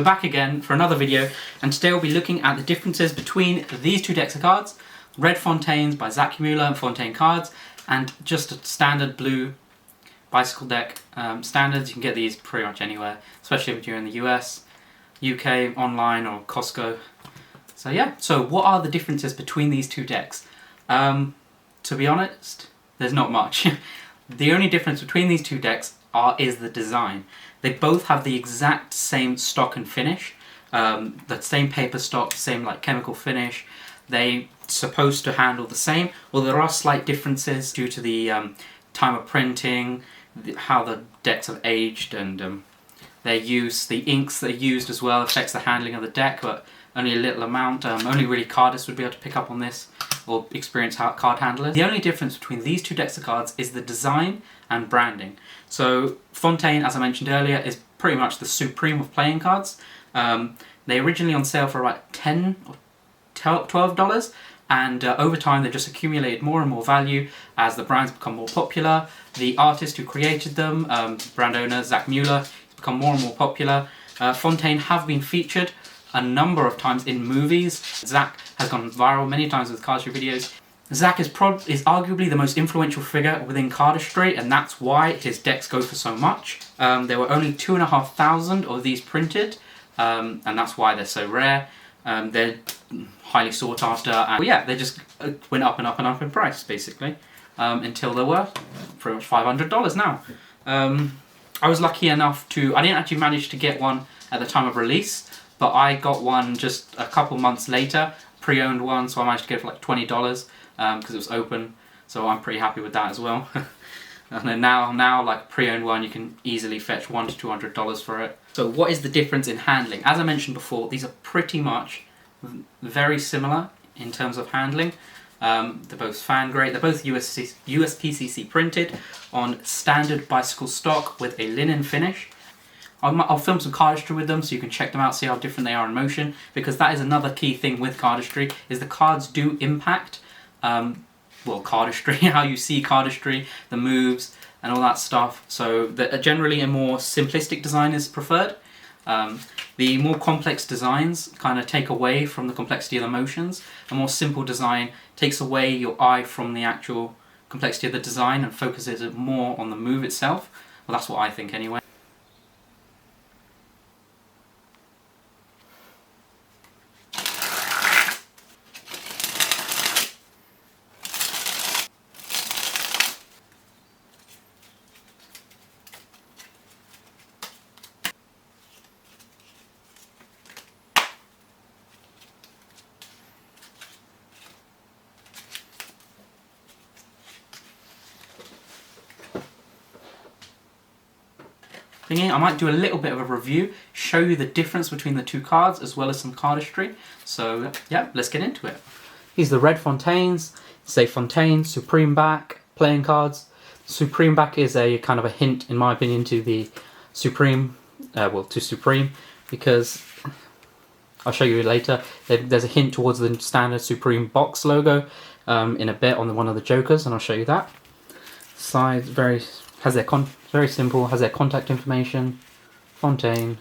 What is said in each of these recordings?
we're back again for another video, and today we'll be looking at the differences between these two decks of cards, Red Fontaines by Zach Mueller and Fontaine Cards, and just a standard blue bicycle deck. Standards, you can get these pretty much anywhere, especially if you're in the US, UK, online, or Costco. So yeah, so what are the differences between these two decks? To be honest, there's not much. The only difference between these two decks is the design. They both have the exact same stock and finish, the same paper stock, same like chemical finish. They're supposed to handle the same, well there are slight differences due to the time of printing, how the decks have aged, and their use. The inks that are used as well affects the handling of the deck, but only a little amount. Only really cardists would be able to pick up on this, or experienced card handlers. The only difference between these two decks of cards is the design and branding. So Fontaine, as I mentioned earlier, is pretty much the supreme of playing cards. They originally on sale for about $10 or $12, and over time they've just accumulated more and more value as the brands become more popular. The artist who created them, brand owner Zach Mueller, has become more and more popular. Fontaine have been featured a number of times in movies. Zach has gone viral many times with cardistry videos. Zach is arguably the most influential figure within cardistry, and that's why his decks go for so much. There were only 2,500 of these printed, and that's why they're so rare. They're highly sought after, and yeah, they just went up and up and up in price, basically, until they were pretty much $500 now. I was lucky enough I didn't actually manage to get one at the time of release, but I got one just a couple months later, pre-owned one, so I managed to get it for like $20 because it was open, so I'm pretty happy with that as well. And then now like pre-owned one, you can easily fetch $100 to $200 for it. So what is the difference in handling? As I mentioned before, these are pretty much very similar in terms of handling. They're both fan grade. They're both USPCC printed on standard bicycle stock with a linen finish. I'll film some cardistry with them so you can check them out, see how different they are in motion, because that is another key thing with cardistry, is the cards do impact cardistry, how you see cardistry, the moves and all that stuff. So generally a more simplistic design is preferred. The more complex designs kind of take away from the complexity of the motions. A more simple design takes away your eye from the actual complexity of the design and focuses it more on the move itself. Well, that's what I think anyway. I might do a little bit of a review, show you the difference between the two cards as well as some cardistry. So yeah, let's get into it. These are the Red Fontaines. It's a Fontaine Supreme back playing cards. Supreme back is a kind of a hint, in my opinion, to the Supreme, to Supreme, because I'll show you later. There's a hint towards the standard Supreme box logo in a bit on one of the Jokers, and I'll show you that. Size very simple, has their contact information, Fontaine,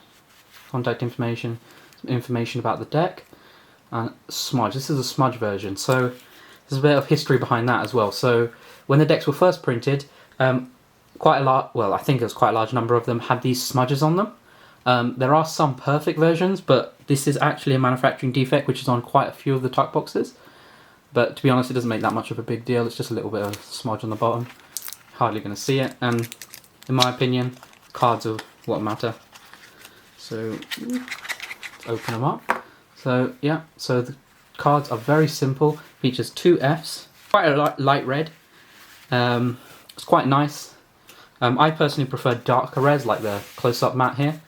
contact information, some information about the deck, and smudge. This is a smudge version, so there's a bit of history behind that as well. So when the decks were first printed, quite a lot, well I think it was quite a large number of them, had these smudges on them. There are some perfect versions, but this is actually a manufacturing defect which is on quite a few of the tuck boxes. But to be honest, it doesn't make that much of a big deal, it's just a little bit of smudge on the bottom. Hardly going to see it, and in my opinion, cards are what matter. So let's open them up. So yeah, so the cards are very simple. Features two Fs, quite a light red. It's quite nice. I personally prefer darker reds, like the close-up matte here.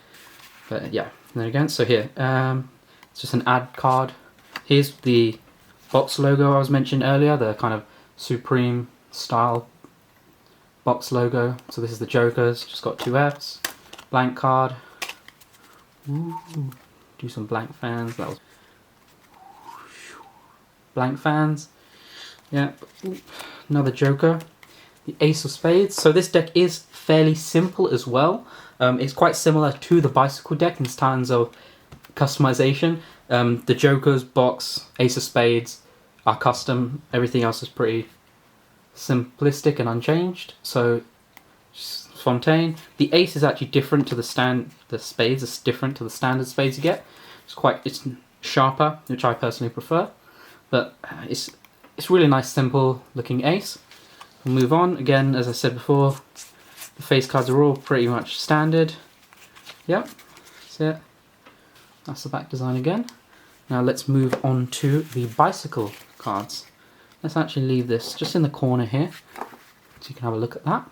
But yeah, there again. So here, it's just an ad card. Here's the box logo I was mentioning earlier, the kind of Supreme style box logo. So this is the Jokers, just got two Fs, blank card. Ooh, do some blank fans. That was blank fans. Yeah, another Joker, the Ace of Spades. So this deck is fairly simple as well. It's quite similar to the bicycle deck in terms of customization. The Joker's box, Ace of Spades are custom. Everything else is pretty simplistic and unchanged. So Fontaine. The Ace is actually different to the spades is different to the standard spades you get. It's sharper, which I personally prefer. But it's really nice, simple looking Ace. We'll move on. Again, as I said before, the face cards are all pretty much standard. Yep, that's it. That's the back design again. Now let's move on to the bicycle cards. Let's actually leave this just in the corner here, so you can have a look at that.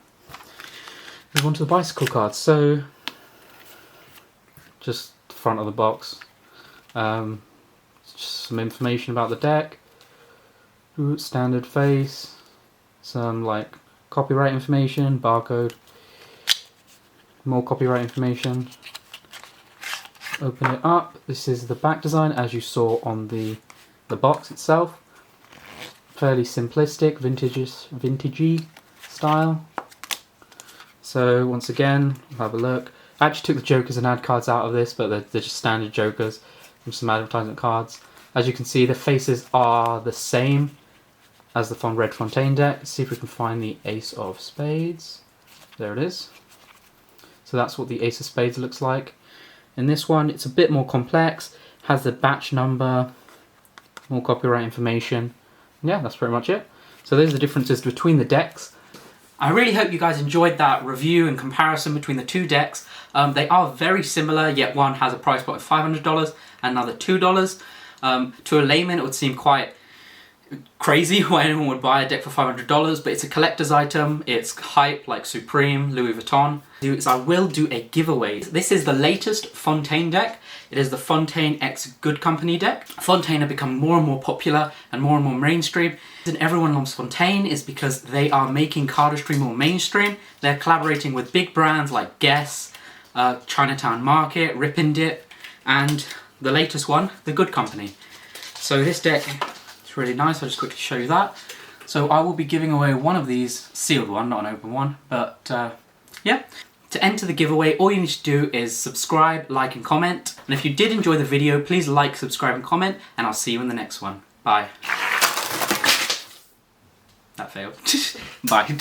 Move on to the bicycle cards. So, just the front of the box. Just some information about the deck. Standard face. Some like copyright information, barcode. More copyright information. Open it up. This is the back design as you saw on the box itself. Fairly simplistic, vintagey style. So once again, we'll have a look. I actually took the Jokers and ad cards out of this, but they're just standard Jokers from some advertisement cards. As you can see, the faces are the same as the Red Fontaine deck. Let's see if we can find the Ace of Spades. There it is. So that's what the Ace of Spades looks like. In this one, it's a bit more complex, has the batch number, more copyright information. Yeah, that's pretty much it. So those are the differences between the decks. I really hope you guys enjoyed that review and comparison between the two decks. They are very similar, yet one has a price point of $500 and another $2. To a layman, it would seem quite crazy why anyone would buy a deck for $500, but it's a collector's item. It's hype like Supreme, Louis Vuitton. I will do a giveaway. This is the latest Fontaine deck. It is the Fontaine X Good Company deck. Fontaine have become more and more popular and more mainstream. And everyone loves Fontaine is because they are making cardistry more mainstream. They're collaborating with big brands like Guess, Chinatown Market, Rip and Dip, and the latest one, the Good Company. So this deck, it's really nice. I'll just quickly show you that. So I will be giving away one of these, sealed one, not an open one, but yeah. To enter the giveaway, all you need to do is subscribe, like and comment. And if you did enjoy the video, please like, subscribe and comment, and I'll see you in the next one. Bye. That failed. Bye.